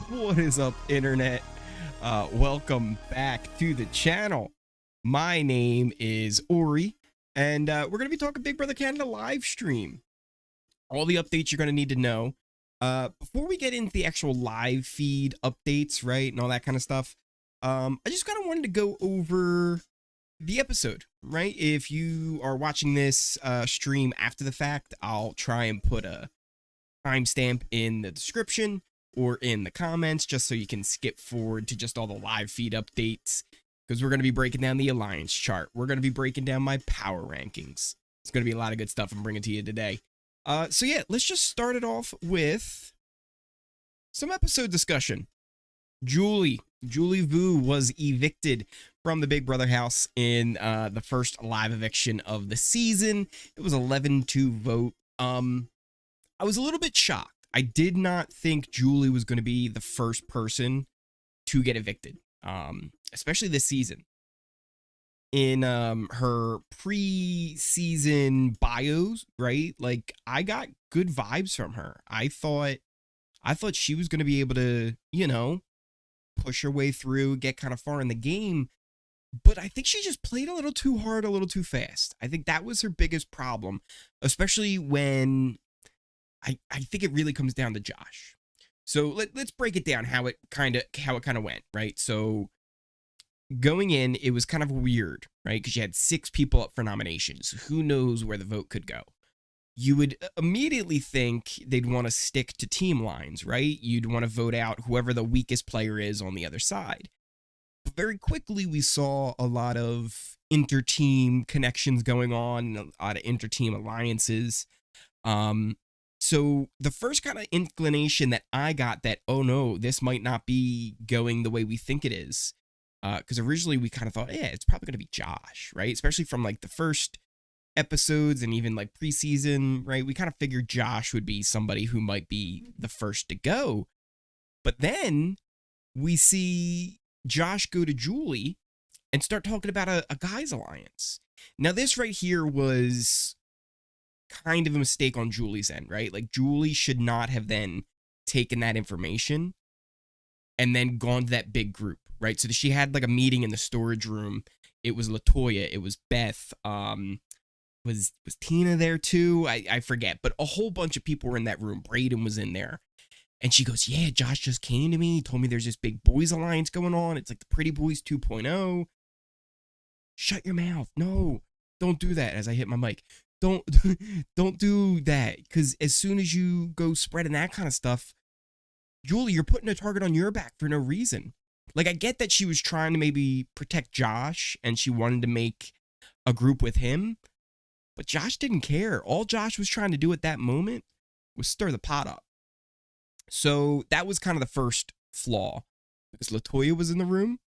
What is up, internet? Welcome back to the channel. My name is Ori, and we're going to be talking Big Brother Canada live stream. All the updates you're going to need to know. Before we get into the actual live feed updates, right, and all that kind of stuff, I just kind of wanted to go over the episode, right? If you are watching this stream after the fact, I'll try and put a timestamp in the description or in the comments just so you can skip forward to just all the live feed updates, because we're going to be breaking down the alliance chart. We're going to be breaking down my power rankings. It's going to be a lot of good stuff I'm bringing to you today. So yeah, let's just start it off with some episode discussion. Julie Vu was evicted from the Big Brother house in the first live eviction of the season. It was 11-2 vote. I was a little bit shocked. I did not think Julie was going to be the first person to get evicted, especially this season. In her pre-season bios, right? Like, I got good vibes from her. I thought she was going to be able to, you know, push her way through, get kind of far in the game. But I think she just played a little too hard, a little too fast. I think that was her biggest problem, especially when I think it really comes down to Josh. So let's break it down how it kind of went, right? So going in, it was kind of weird, right? Because you had 6 people up for nominations. Who knows where the vote could go? You would immediately think they'd want to stick to team lines, right? You'd want to vote out whoever the weakest player is on the other side. But very quickly, we saw a lot of inter-team connections going on, a lot of inter-team alliances. So the first kind of inclination that I got that, oh no, this might not be going the way we think it is. Because originally we kind of thought, yeah, it's probably going to be Josh, right? Especially from like the first episodes and even like preseason, right? We kind of figured Josh would be somebody who might be the first to go. But then we see Josh go to Julie and start talking about a guys alliance. Now this right here was kind of a mistake on Julie's end, right? Like, Julie should not have then taken that information and then gone to that big group, right? So she had like a meeting in the storage room. It was Latoya, it was Beth, was Tina there too? I forget, but a whole bunch of people were in that room. Breydon was in there. And she goes, yeah, Josh just came to me. He told me there's this big boys alliance going on. It's like the Pretty Boys 2.0. Shut your mouth. No, don't do that. As I hit my mic. Don't do that, because as soon as you go spreading that kind of stuff, Julie, you're putting a target on your back for no reason. Like, I get that she was trying to maybe protect Josh and she wanted to make a group with him, but Josh didn't care. All Josh was trying to do at that moment was stir the pot up. So that was kind of the first flaw, because Latoya was in the room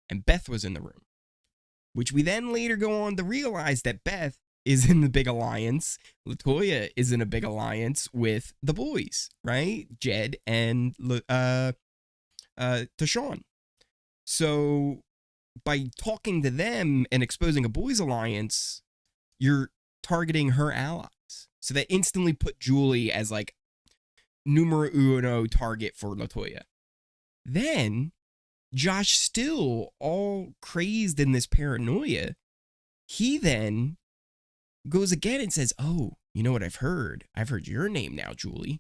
and Beth was in the room, which we then later go on to realize that Beth is in the big alliance. Latoya is in a big alliance with the boys, right? Jed and Tychon. So by talking to them and exposing a boys alliance, you're targeting her allies. So that instantly put Julie as like numero uno target for Latoya. Then Josh, still all crazed in this paranoia, he then goes again and says, oh, you know what I've heard? I've heard your name now, Julie.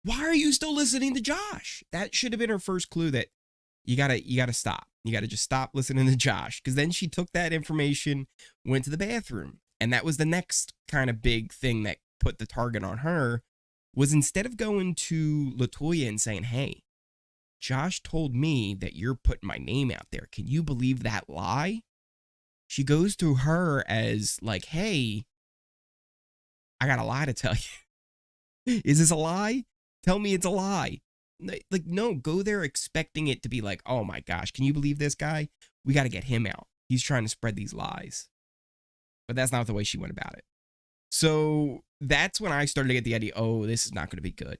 Why are you still listening to Josh? That should have been her first clue that you gotta stop. You gotta just stop listening to Josh. Because then she took that information, went to the bathroom. And that was the next kind of big thing that put the target on her, was instead of going to Latoya and saying, hey, Josh told me that you're putting my name out there. Can you believe that lie? She goes to her as like, hey, I got a lie to tell you. Is this a lie? Tell me it's a lie. Like, no, go there expecting it to be like, oh my gosh, can you believe this guy? We got to get him out. He's trying to spread these lies. But that's not the way she went about it. So that's when I started to get the idea, oh, this is not going to be good.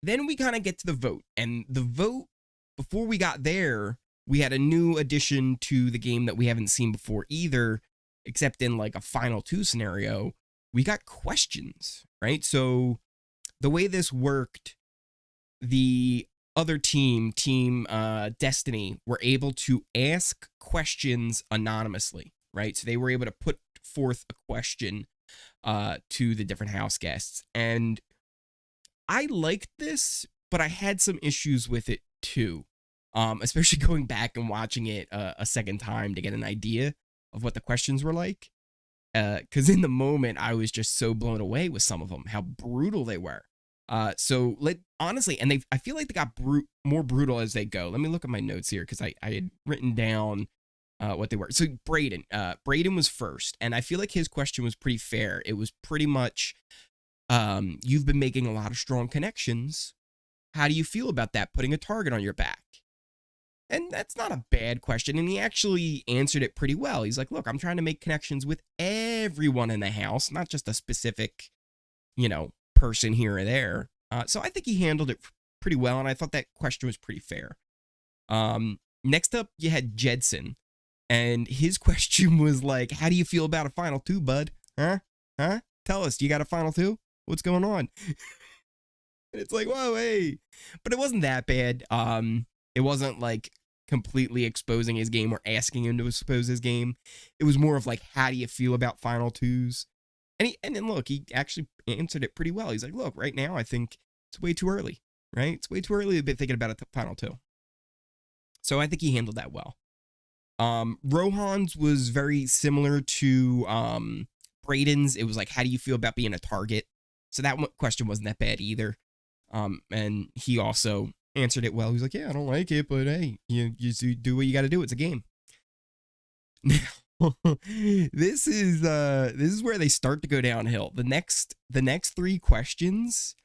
Then we kind of get to the vote. And the vote, before we got there, we had a new addition to the game that we haven't seen before either, except in like a final 2 scenario. We got questions, right? So the way this worked, the other team, Destiny, were able to ask questions anonymously, right? So they were able to put forth a question to the different house guests. And I liked this, but I had some issues with it too. Especially going back and watching it a second time to get an idea of what the questions were like. Because in the moment, I was just so blown away with some of them, how brutal they were. Honestly, and I feel like they got more brutal as they go. Let me look at my notes here because I had written down what they were. So Breydon was first, and I feel like his question was pretty fair. It was pretty much, you've been making a lot of strong connections. How do you feel about that, putting a target on your back? And that's not a bad question, and he actually answered it pretty well. He's like, look, I'm trying to make connections with everyone in the house, not just a specific, person here or there. So I think he handled it pretty well, and I thought that question was pretty fair. Next up, you had Jedson, and his question was like, how do you feel about a final two, bud? Huh? Tell us, you got a final two? What's going on? And it's like, whoa, hey. But it wasn't that bad. It wasn't like completely exposing his game or asking him to expose his game. It was more of like, how do you feel about final twos? And then look, he actually answered it pretty well. He's like, look, right now I think it's way too early, right? It's way too early to be thinking about a final two. So I think he handled that well. Rohan's was very similar to Breydon's. It was like, how do you feel about being a target? So that question wasn't that bad either. And he also answered it well. He was like, yeah, I don't like it, but hey, you do what you got to do. It's a game. Now, this is where they start to go downhill. The next three questions,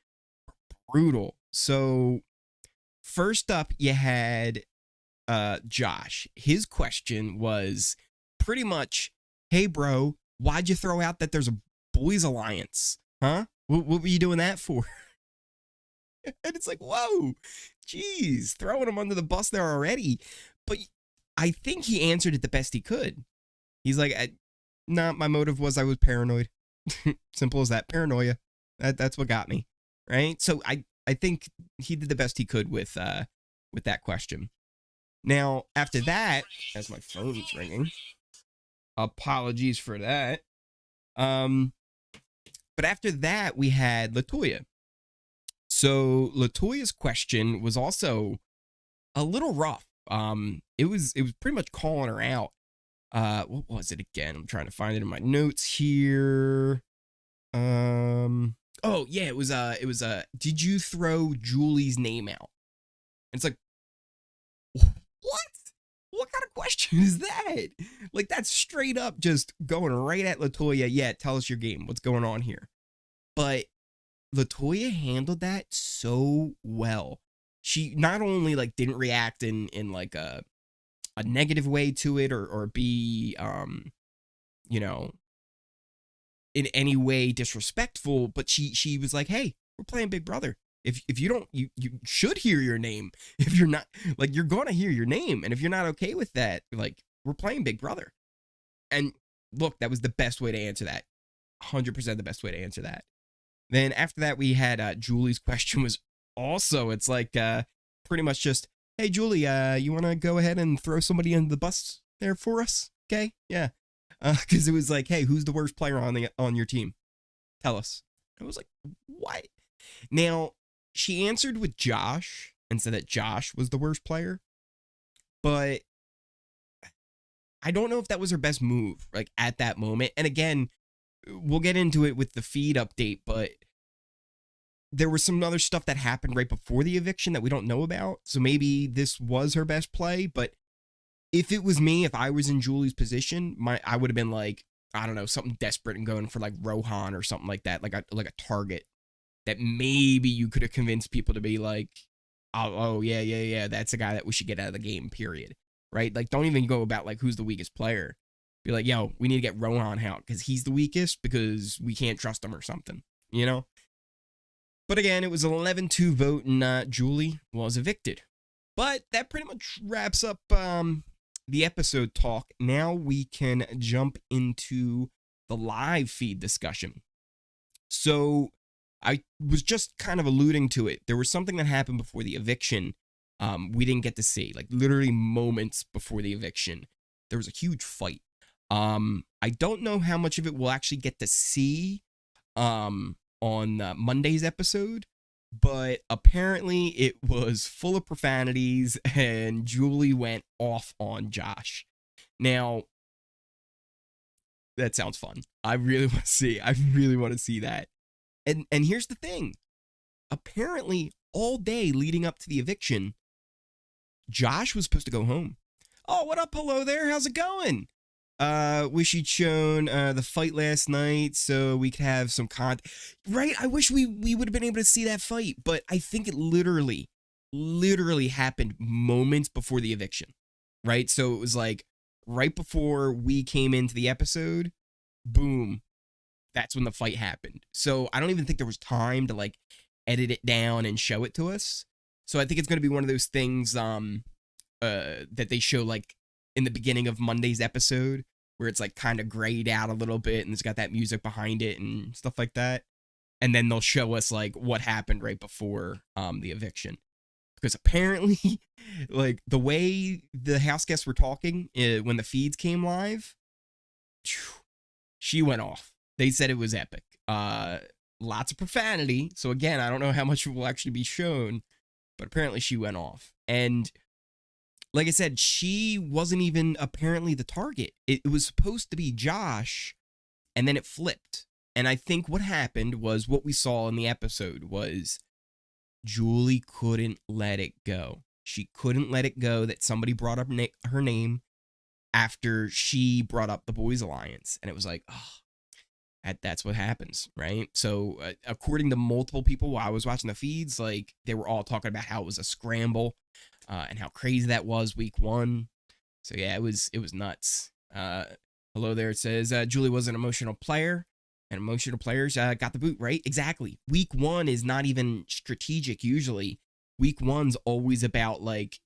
brutal. So first up, you had Josh. His question was pretty much, hey bro, why'd you throw out that there's a boys alliance? Huh? What were you doing that for? And it's like, whoa, geez, throwing him under the bus there already. But I think he answered it the best he could. He's like, nah, my motive was I was paranoid. Simple as that. Paranoia. That's what got me. Right? So I think he did the best he could with that question. Now, after that, as my phone's ringing, apologies for that. But after that, we had Latoya. So Latoya's question was also a little rough. It was pretty much calling her out. What was it again? I'm trying to find it in my notes here. Oh yeah, it was did you throw Julie's name out? And it's like, what kind of question is that? Like, that's straight up just going right at Latoya. Yeah, tell us your game. What's going on here? But Latoya handled that so well. She not only like didn't react in like a negative way to it or be in any way disrespectful, but she was like, hey, we're playing Big Brother. If you don't, you should hear your name. If you're not, like, you're gonna hear your name, and if you're not okay with that, like, we're playing Big Brother. And look, that was the best way to answer that. 100% the best way to answer that. Then after that, we had Julie's question was also, it's like pretty much just, hey Julie, you want to go ahead and throw somebody under the bus there for us? Okay, yeah. Because it was like, hey, who's the worst player on your team? Tell us. I was like, what? Now, she answered with Josh and said that Josh was the worst player, but I don't know if that was her best move, like, at that moment. And again, we'll get into it with the feed update, but there was some other stuff that happened right before the eviction that we don't know about. So maybe this was her best play, but if it was me, if I was in Julie's position, I would have been like, I don't know, something desperate and going for like Rohan or something like that, like a target that maybe you could have convinced people to be like, oh yeah, that's a guy that we should get out of the game, period. Right? Like, don't even go about like who's the weakest player. Be like, yo, we need to get Rohan out because he's the weakest because we can't trust him or something, you know? But again, it was an 11-2 vote and Julie was evicted. But that pretty much wraps up the episode talk. Now we can jump into the live feed discussion. So I was just kind of alluding to it. There was something that happened before the eviction we didn't get to see. Like literally moments before the eviction, there was a huge fight. I don't know how much of it we'll actually get to see on Monday's episode, but apparently it was full of profanities and Julie went off on Josh. Now, that sounds fun. I really want to see that. And here's the thing. Apparently, all day leading up to the eviction, Josh was supposed to go home. Oh, what up? Hello there. How's it going? Wish you'd shown the fight last night so we could have some content. Right? I wish we would have been able to see that fight, but I think it literally happened moments before the eviction. Right? So it was like right before we came into the episode, boom, that's when the fight happened. So I don't even think there was time to like edit it down and show it to us. So I think it's going to be one of those things that they show like in the beginning of Monday's episode where it's like kind of grayed out a little bit and it's got that music behind it and stuff like that. And then they'll show us like what happened right before the eviction. Because apparently, like the way the house guests were talking when the feeds came live, she went off. They said it was epic. Lots of profanity. So again, I don't know how much will actually be shown, but apparently she went off. And like I said, she wasn't even apparently the target. It was supposed to be Josh, and then it flipped. And I think what happened was what we saw in the episode was Julie couldn't let it go. She couldn't let it go that somebody brought up her name after she brought up the Boys Alliance. And it was like, oh, that's what happens, right? So according to multiple people while I was watching the feeds, like they were all talking about how it was a scramble and how crazy that was week one. So yeah, it was nuts. Hello there. It says Julie was an emotional player. And emotional players got the boot, right? Exactly. Week one is not even strategic usually. Week one's always about like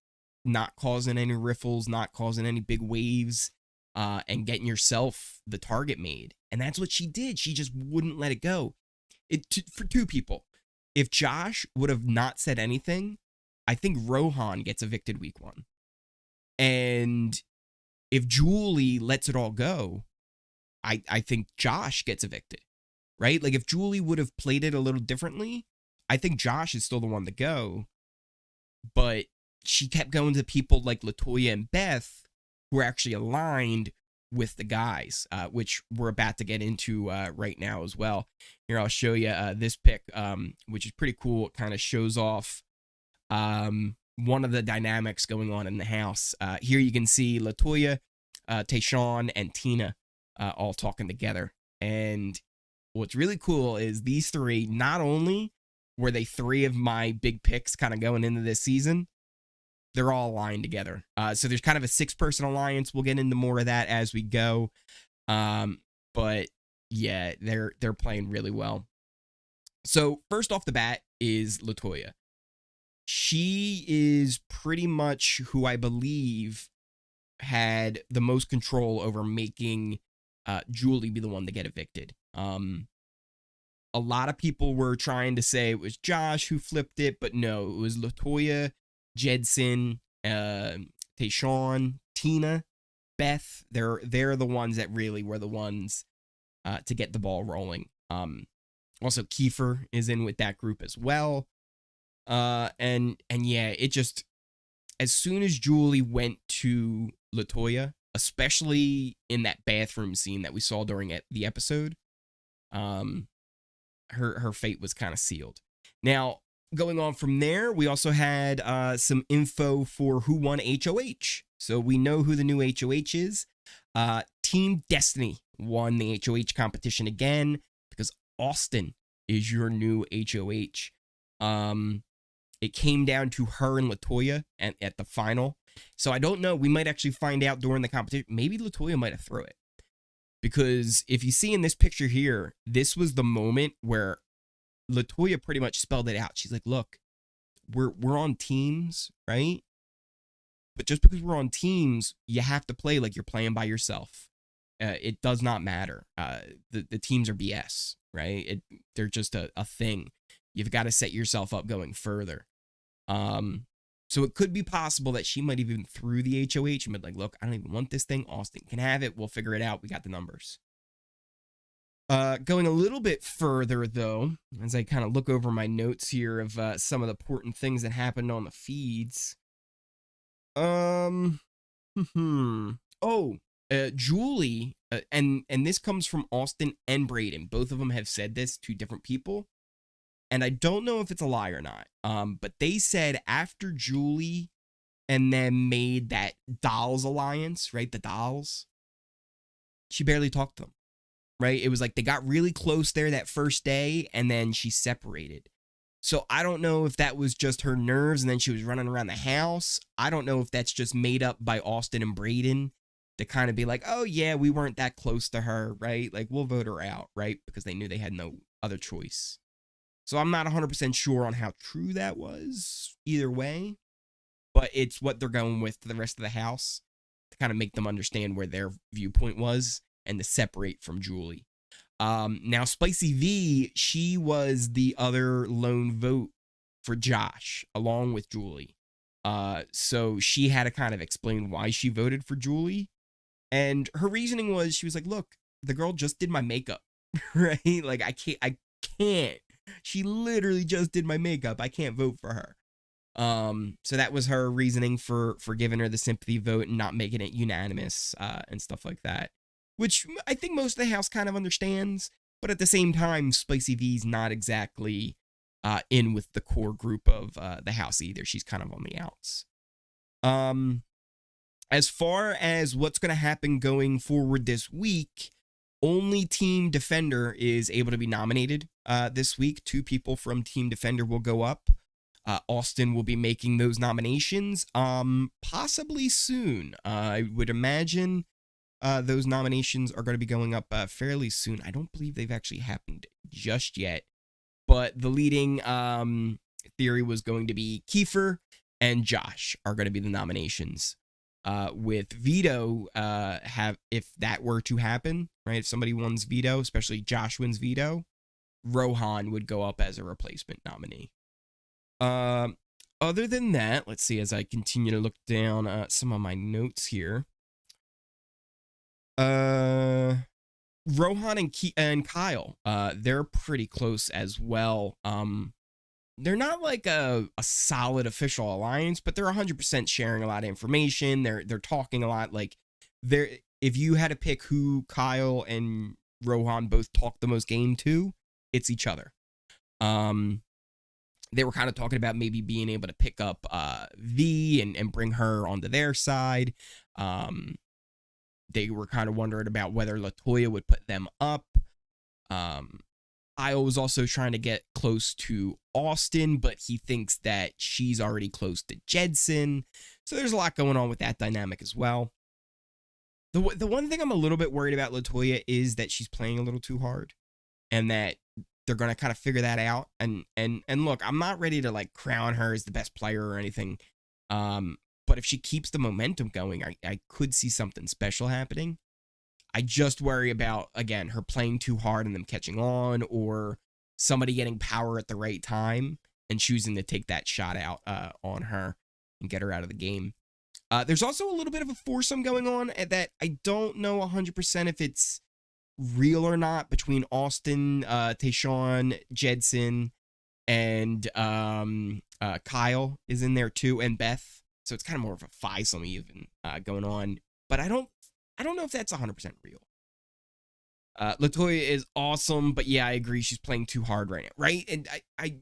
not causing any riffles, not causing any big waves, and getting yourself the target made. And that's what she did. She just wouldn't let it go. For two people. If Josh would have not said anything, I think Rohan gets evicted week one. And if Julie lets it all go, I think Josh gets evicted, right? Like if Julie would have played it a little differently, I think Josh is still the one to go. But she kept going to people like Latoya and Beth who are actually aligned with the guys, which we're about to get into right now as well. Here, I'll show you this pic, which is pretty cool. It kind of shows off one of the dynamics going on in the house. Here you can see Latoya, Tychon, and Tina all talking together. And what's really cool is these three, not only were they three of my big picks kind of going into this season, they're all aligned together. So there's kind of a 6-person alliance. We'll get into more of that as we go. But yeah, they're playing really well. So first off the bat is Latoya. She is pretty much who I believe had the most control over making Julie be the one to get evicted. A lot of people were trying to say it was Josh who flipped it, but no, it was Latoya, Jedson, Tychon, Tina, Beth. They're the ones that really were the ones to get the ball rolling. Also, Kiefer is in with that group as well. And yeah, it just, as soon as Julie went to Latoya, especially in that bathroom scene that we saw during the episode, her fate was kind of sealed. Now, going on from there, we also had some info for who won HOH. So we know who the new HOH is. Team Destiny won the HOH competition again because Austin is your new HOH. It came down to her and Latoya at the final. So I don't know. We might actually find out during the competition. Maybe Latoya might have thrown it. Because if you see in this picture here, this was the moment where Latoya pretty much spelled it out. She's like, look, we're on teams, right? But just because we're on teams, you have to play like you're playing by yourself. It does not matter. The teams are BS, right? They're just a thing. You've got to set yourself up going further. So it could be possible that she might even through the HOH and be like, look, I don't even want this thing. Austin can have it. We'll figure it out. We got the numbers. Going a little bit further, though, as I kind of look over my notes here of some of the important things that happened on the feeds. Julie, and this comes from Austin and Breydon. Both of them have said this to different people, and I don't know if it's a lie or not. But they said after Julie and them made that Dolls alliance, right? The Dolls, she barely talked to them, right? It was like they got really close there that first day, and then she separated. So I don't know if that was just her nerves and then she was running around the house. I don't know if that's just made up by Austin and Breydon to kind of be like, oh yeah, we weren't that close to her, right? Like, we'll vote her out, right? Because they knew they had no other choice. So I'm not 100% sure on how true that was either way, but it's what they're going with to the rest of the house to kind of make them understand where their viewpoint was and to separate from Julie. Now, Spicy V, she was the other lone vote for Josh, along with Julie. So she had to kind of explain why she voted for Julie. And her reasoning was, she was like, look, the girl just did my makeup, right? Like, I can't. She literally just did my makeup. I can't vote for her. So that was her reasoning for giving her the sympathy vote and not making it unanimous, and stuff like that. Which I think most of the house kind of understands, but at the same time, Spicy V's not exactly in with the core group of the house either. She's kind of on the outs. As far as what's going to happen going forward this week, only Team Defender is able to be nominated this week. 2 people from Team Defender will go up. Austin will be making those nominations possibly soon. I would imagine those nominations are going to be going up fairly soon. I don't believe they've actually happened just yet, but the leading theory was going to be Kiefer and Josh are going to be the nominations. With veto, if that were to happen, right? If somebody wins veto, especially Josh wins veto, Rohan would go up as a replacement nominee. Other than that, let's see, as I continue to look down some of my notes here. Rohan and Kyle, they're pretty close as well. They're not like a solid official alliance, but they're 100% sharing a lot of information. They're talking a lot. Like, if you had to pick who Kyle and Rohan both talk the most game to, it's each other. They were kind of talking about maybe being able to pick up V and bring her onto their side. They were kind of wondering about whether Latoya would put them up. Kyle was also trying to get close to Austin, but he thinks that she's already close to Jedson. So there's a lot going on with that dynamic as well. The one thing I'm a little bit worried about Latoya is that she's playing a little too hard, and that they're going to kind of figure that out. And look, I'm not ready to like crown her as the best player or anything. But if she keeps the momentum going, I could see something special happening. I just worry about, again, her playing too hard and them catching on, or somebody getting power at the right time and choosing to take that shot out on her and get her out of the game. There's also a little bit of a foursome going on that I don't know 100% if it's real or not, between Austin, Tychon, Jedson, and Kyle is in there too, and Beth. So it's kind of more of a fivesome even going on. But I don't know if that's 100% real. Latoya is awesome, but yeah, I agree. She's playing too hard right now, right? And I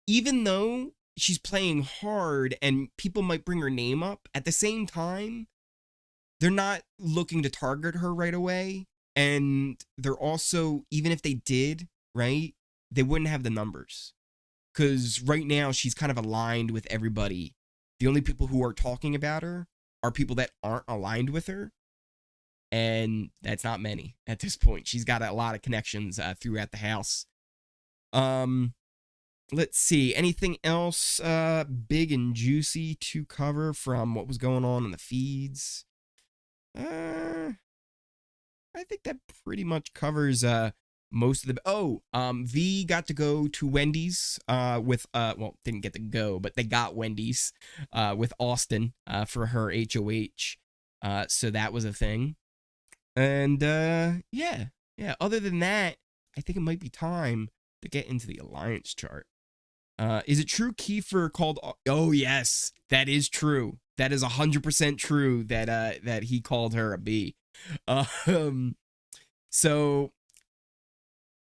even though she's playing hard and people might bring her name up, at the same time, they're not looking to target her right away. And they're also, even if they did, right, they wouldn't have the numbers. Because right now, she's kind of aligned with everybody. The only people who are talking about her are people that aren't aligned with her. And that's not many at this point. She's got a lot of connections throughout the house. Let's see. Anything else big and juicy to cover from what was going on in the feeds? I think that pretty much covers most of the V got to go to Wendy's with well, didn't get to go, but they got Wendy's with Austin for her HOH. So that was a thing. And yeah. Other than that, I think it might be time to get into the alliance chart. Is it true Kiefer called? Oh yes, that is true. That is 100% true that he called her a B. So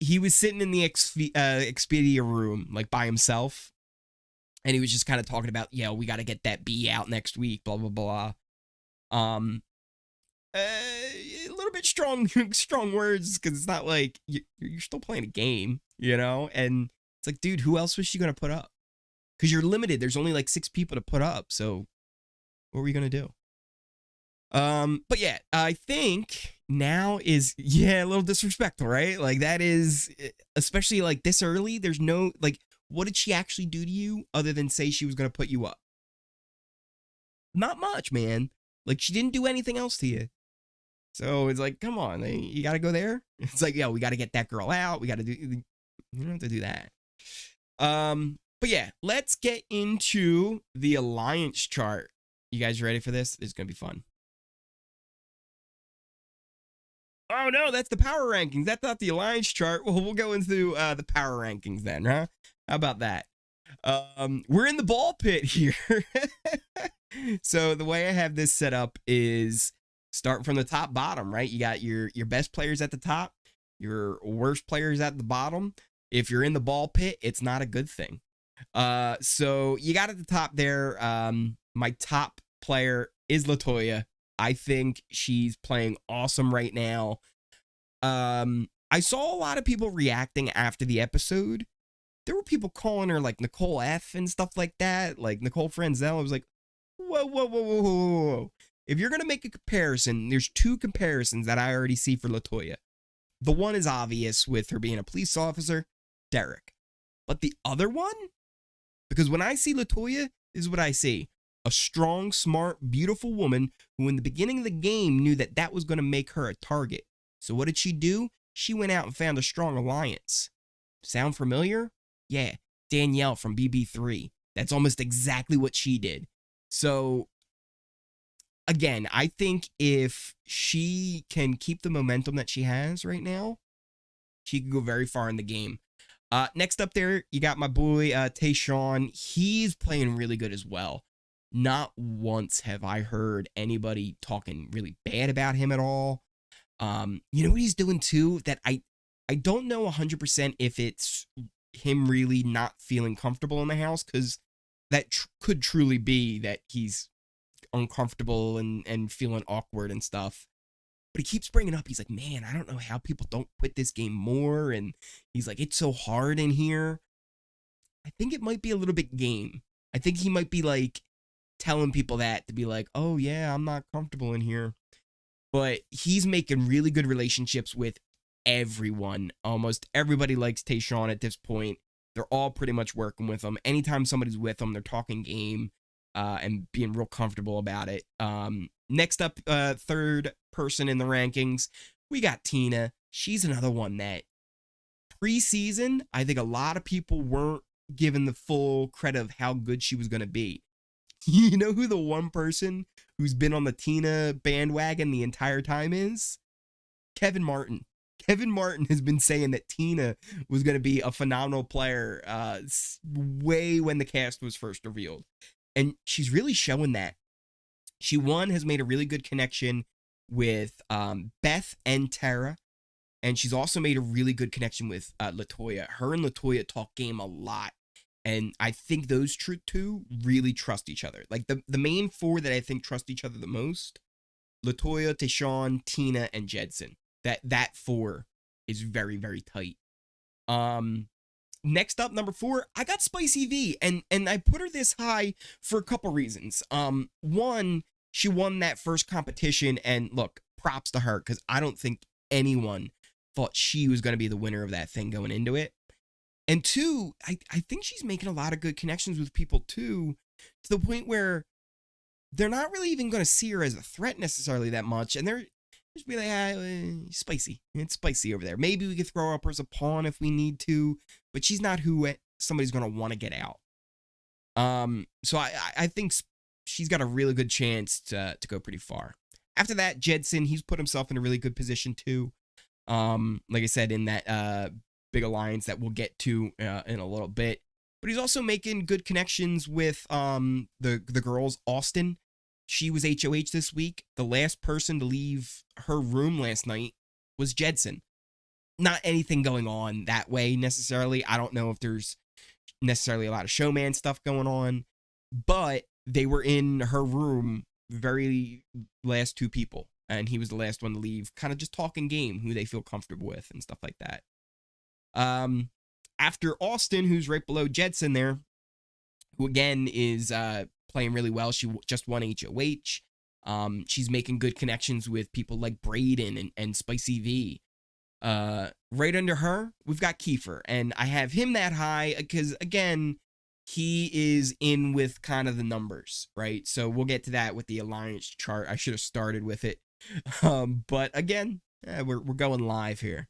he was sitting in the Expedia room like by himself, and he was just kind of talking about, yeah, we got to get that B out next week, blah blah blah. A little bit strong words, because it's not like you're still playing a game, you know? And it's like, dude, who else was she gonna put up? Because you're limited. There's only like 6 people to put up. So what were we gonna do? But yeah, I think now is, yeah, a little disrespectful, right? Like that is, especially like this early. There's no, like, what did she actually do to you other than say she was gonna put you up? Not much, man. Like, she didn't do anything else to you. So it's like, come on, you got to go there. It's like, yeah, we got to get that girl out. We got to do, you don't have to do that. But yeah, let's get into the alliance chart. You guys ready for this? It's going to be fun. Oh no, that's the power rankings. That's not the alliance chart. Well, we'll go into the power rankings then, huh? How about that? We're in the ball pit here. So the way I have this set up is starting from the top bottom, right? You got your best players at the top, your worst players at the bottom. If you're in the ball pit, it's not a good thing. So you got at the top there, my top player is Latoya. I think she's playing awesome right now. I saw a lot of people reacting after the episode. There were people calling her like Nicole F and stuff like that, like Nicole Franzel. I was like, whoa. If you're going to make a comparison, there's 2 comparisons that I already see for Latoya. The one is obvious with her being a police officer, Derek. But the other one, because when I see Latoya, this is what I see. A strong, smart, beautiful woman who in the beginning of the game knew that that was going to make her a target. So what did she do? She went out and found a strong alliance. Sound familiar? Yeah, Danielle from BB3. That's almost exactly what she did. So, again, I think if she can keep the momentum that she has right now, she can go very far in the game. Next up there, you got my boy, Tychon. He's playing really good as well. Not once have I heard anybody talking really bad about him at all. You know what he's doing too? That I don't know 100% if it's him really not feeling comfortable in the house, because that could truly be that he's uncomfortable and feeling awkward and stuff. But he keeps bringing up, he's like, man, I don't know how people don't quit this game more. And he's like, it's so hard in here. I think it might be a little bit game. I think he might be like telling people that to be like, oh yeah, I'm not comfortable in here. But he's making really good relationships with everyone. Almost everybody likes Tychon at this point. They're all pretty much working with him. Anytime somebody's with him, they're talking game and being real comfortable about it. Next up, third person in the rankings, we got Tina. She's another one that preseason, I think a lot of people weren't given the full credit of how good she was going to be. You know who the one person who's been on the Tina bandwagon the entire time is? Kevin Martin. Kevin Martin has been saying that Tina was going to be a phenomenal player way when the cast was first revealed. And she's really showing that. She, has made a really good connection with Beth and Tera. And she's also made a really good connection with Latoya. Her and Latoya talk game a lot. And I think those two really trust each other. Like the main 4 that I think trust each other the most, Latoya, Tychon, Tina, and Jedson. That 4 is very, very tight. Next up, number 4, I got Spicy V, and I put her this high for a couple reasons. One, she won that first competition, and look, props to her, because I don't think anyone thought she was going to be the winner of that thing going into it. And 2, I think she's making a lot of good connections with people too, to the point where they're not really even going to see her as a threat necessarily that much, and they're Just be like, spicy. It's spicy over there. Maybe we could throw up her as a pawn if we need to, but she's not who somebody's going to want to get out. So I think she's got a really good chance to go pretty far. After that, Jedson, he's put himself in a really good position too. Like I said, in that big alliance that we'll get to in a little bit. But he's also making good connections with the girls. Austin, she was HOH this week. The last person to leave her room last night was Jedson. Not anything going on that way necessarily. I don't know if there's necessarily a lot of showman stuff going on, but they were in her room, very last two people, and he was the last one to leave, kind of just talking game, who they feel comfortable with and stuff like that. After Austin, who's right below Jedson there, who again is playing really well. She just won HOH. She's making good connections with people like Breydon and Spicy V. Right under her, we've got Kiefer, and I have him that high because, again, he is in with kind of the numbers, right? So we'll get to that with the alliance chart. I should have started with it. But again, we're going live here.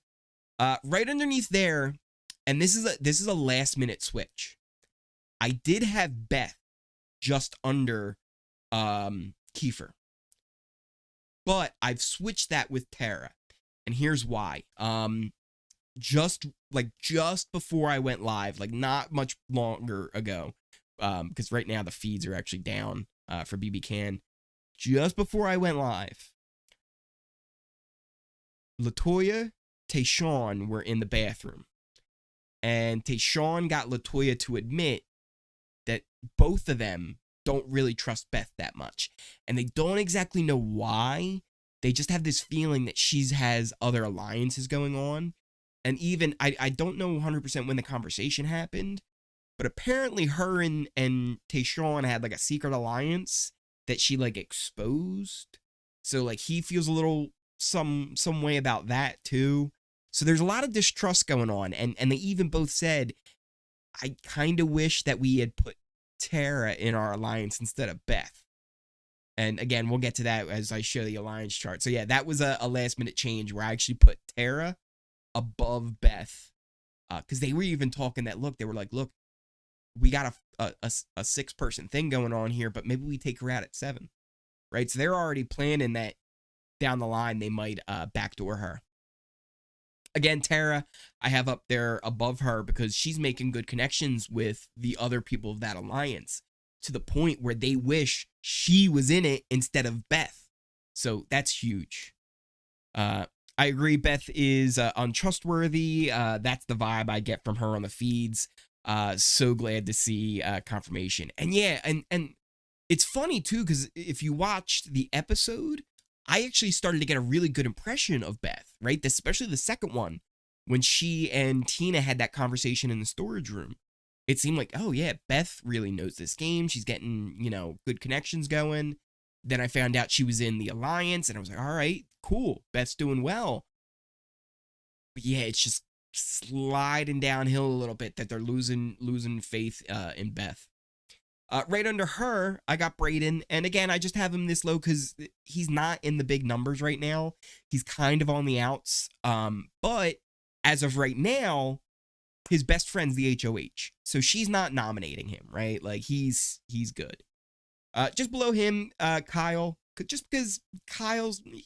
Right underneath there, and this is a last minute switch. I did have Beth just under Kiefer, but I've switched that with Tera, and here's why. Just before I went live, like not much longer ago, because right now the feeds are actually down for BBcan. Just before I went live, Latoya, Tychon were in the bathroom, and Tychon got Latoya to admit that both of them don't really trust Beth that much, and they don't exactly know why. They just have this feeling that she has other alliances going on. And even, I don't know 100% when the conversation happened, but apparently her and Tychon had like a secret alliance that she like exposed. So like he feels a little some way about that too. So there's a lot of distrust going on, and they even both said, I kind of wish that we had put Tera in our alliance instead of Beth. And again, we'll get to that as I show the alliance chart. So yeah, that was a last minute change where I actually put Tera above Beth, because they were even talking that, look, they were like, look, we got a 6-person thing going on here, but maybe we take her out at 7, right? So they're already planning that down the line they might backdoor her. Again, Tera, I have up there above her because she's making good connections with the other people of that alliance to the point where they wish she was in it instead of Beth. So that's huge. I agree, Beth is untrustworthy. That's the vibe I get from her on the feeds. So glad to see confirmation. And yeah, and it's funny too, because if you watched the episode, I actually started to get a really good impression of Beth, right? Especially the second one, when she and Tina had that conversation in the storage room. It seemed like, oh yeah, Beth really knows this game. She's getting, good connections going. Then I found out she was in the alliance, and I was like, all right, cool. Beth's doing well. But yeah, it's just sliding downhill a little bit that they're losing faith in Beth. Right under her, I got Breydon. And again, I just have him this low because he's not in the big numbers right now. He's kind of on the outs. But as of right now, his best friend's the HOH. So she's not nominating him, right? Like, he's good. Just below him, Kyle. Just because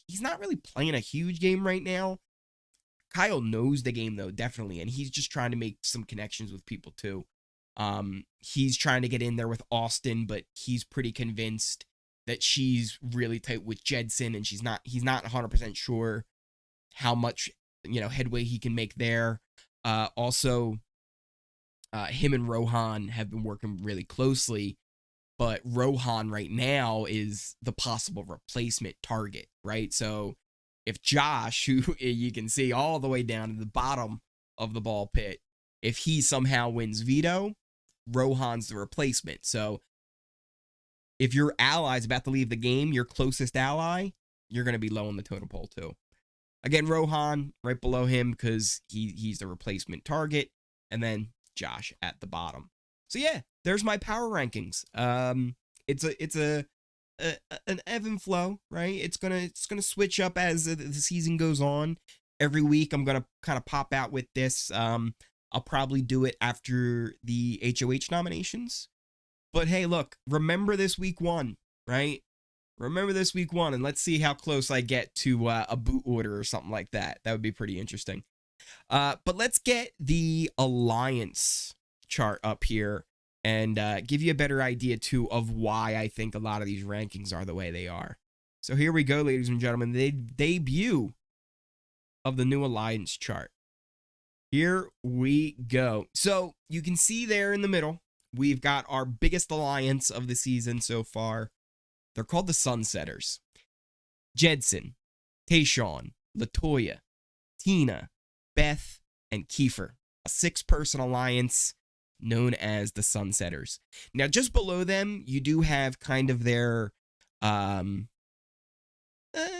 he's not really playing a huge game right now. Kyle knows the game, though, definitely. And he's just trying to make some connections with people, too. He's trying to get in there with Austin, but he's pretty convinced that she's really tight with Jedson, and he's not 100% sure how much, headway he can make there. Also, him and Rohan have been working really closely, but Rohan right now is the possible replacement target, right? So if Josh, who you can see all the way down to the bottom of the ball pit, if he somehow wins veto, Rohan's the replacement. So if your ally's about to leave the game, your closest ally, you're going to be low on the totem pole too. Again, Rohan right below him because he's the replacement target, and then Josh at the bottom. So yeah, there's my power rankings. It's a an ebb and flow, right? It's gonna switch up as the season goes on. Every week, I'm gonna kind of pop out with this. I'll probably do it after the HOH nominations. But hey, look, remember this week one, right? Remember this week one, and let's see how close I get to a boot order or something like that. That would be pretty interesting. But let's get the alliance chart up here and give you a better idea, too, of why I think a lot of these rankings are the way they are. So here we go, ladies and gentlemen, the debut of the new alliance chart. Here we go. So you can see there in the middle, we've got our biggest alliance of the season so far. They're called the Sunsetters. Jedson, Tychon, Latoya, Tina, Beth, and Kiefer. A 6-person alliance known as the Sunsetters. Now, just below them, you do have kind of their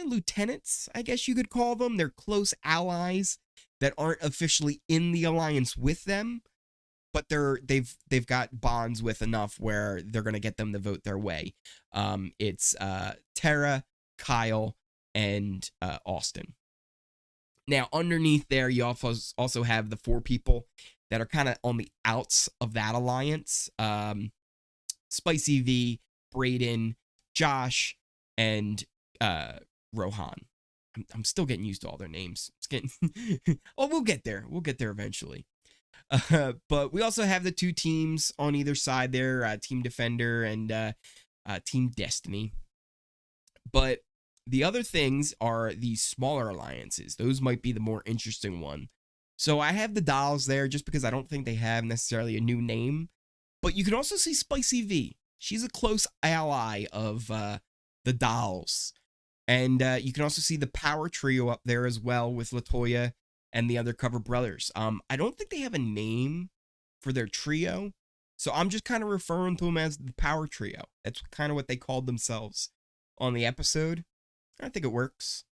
lieutenants, I guess you could call them. They're close allies that aren't officially in the alliance with them, but they've got bonds with enough where they're going to get them to vote their way. It's Tera, Kyle, and Austin. Now, underneath there, you also have the 4 people that are kind of on the outs of that alliance. Spicy V, Breydon, Josh, and Rohan. I'm still getting used to all their names. It's getting oh, we'll get there. We'll get there eventually. But we also have the 2 teams on either side there, Team Defender and Team Destiny. But the other things are these smaller alliances. Those might be the more interesting one. So I have the dolls there just because I don't think they have necessarily a new name. But you can also see Spicy V. She's a close ally of the dolls. And you can also see the power trio up there as well with Latoya and the Undercover Brothers. I don't think they have a name for their trio. So I'm just kind of referring to them as the power trio. That's kind of what they called themselves on the episode. I think it works.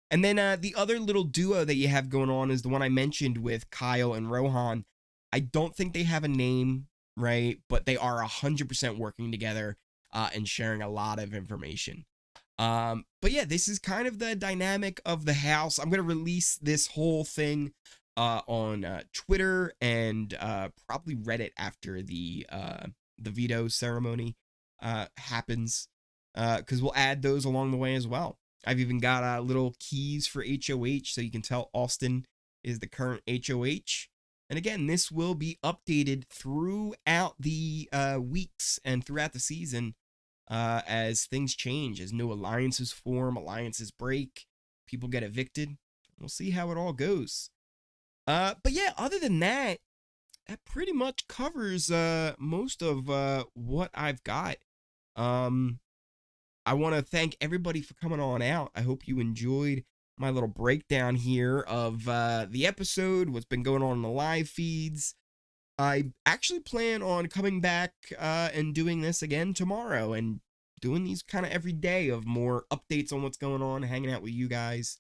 And then the other little duo that you have going on is the one I mentioned with Kyle and Rohan. I don't think they have a name, right? But they are 100% working together and sharing a lot of information. But yeah, this is kind of the dynamic of the house. I'm going to release this whole thing on Twitter and probably Reddit after the veto ceremony happens, because we'll add those along the way as well. I've even got little keys for HOH, so you can tell Austin is the current HOH. And again, this will be updated throughout the weeks and throughout the season as things change, as new alliances form, alliances break, people get evicted. We'll see how it all goes. But yeah, other than that, that pretty much covers most of what I've got. I want to thank everybody for coming on out. I hope you enjoyed my little breakdown here of the episode, what's been going on in the live feeds. I actually plan on coming back and doing this again tomorrow and doing these kind of every day of more updates on what's going on, hanging out with you guys.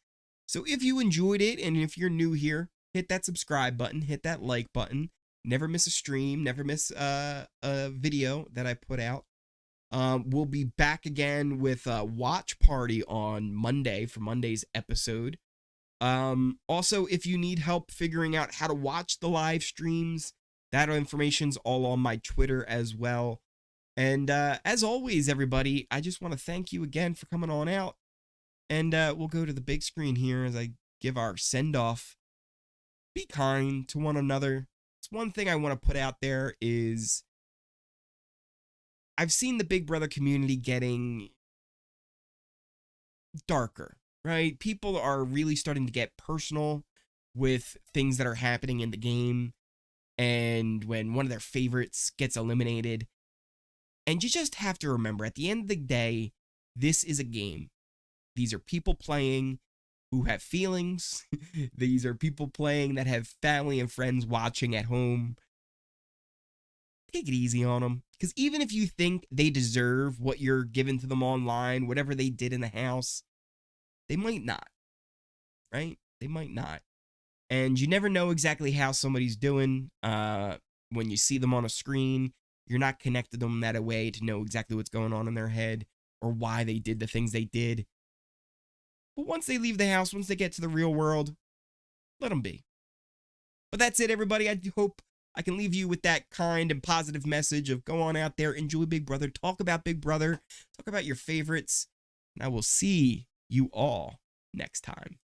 So if you enjoyed it, and if you're new here, hit that subscribe button, hit that like button. Never miss a stream, never miss a video that I put out. We'll be back again with a watch party on Monday for Monday's episode. Also, if you need help figuring out how to watch the live streams, that information's all on my Twitter as well. And as always, everybody, I just want to thank you again for coming on out. And we'll go to the big screen here as I give our send-off. Be kind to one another. It's one thing I want to put out there is I've seen the Big Brother community getting darker, right? People are really starting to get personal with things that are happening in the game. And when one of their favorites gets eliminated. And you just have to remember, at the end of the day, this is a game. These are people playing who have feelings. These are people playing that have family and friends watching at home. Take it easy on them. Because even if you think they deserve what you're giving to them online, whatever they did in the house, they might not. Right? They might not. And you never know exactly how somebody's doing when you see them on a screen. You're not connected to them that way to know exactly what's going on in their head. or why they did the things they did. But once they leave the house, once they get to the real world, let them be. But that's it, everybody. I hope I can leave you with that kind and positive message of go on out there, enjoy Big Brother, talk about Big Brother, talk about your favorites, and I will see you all next time.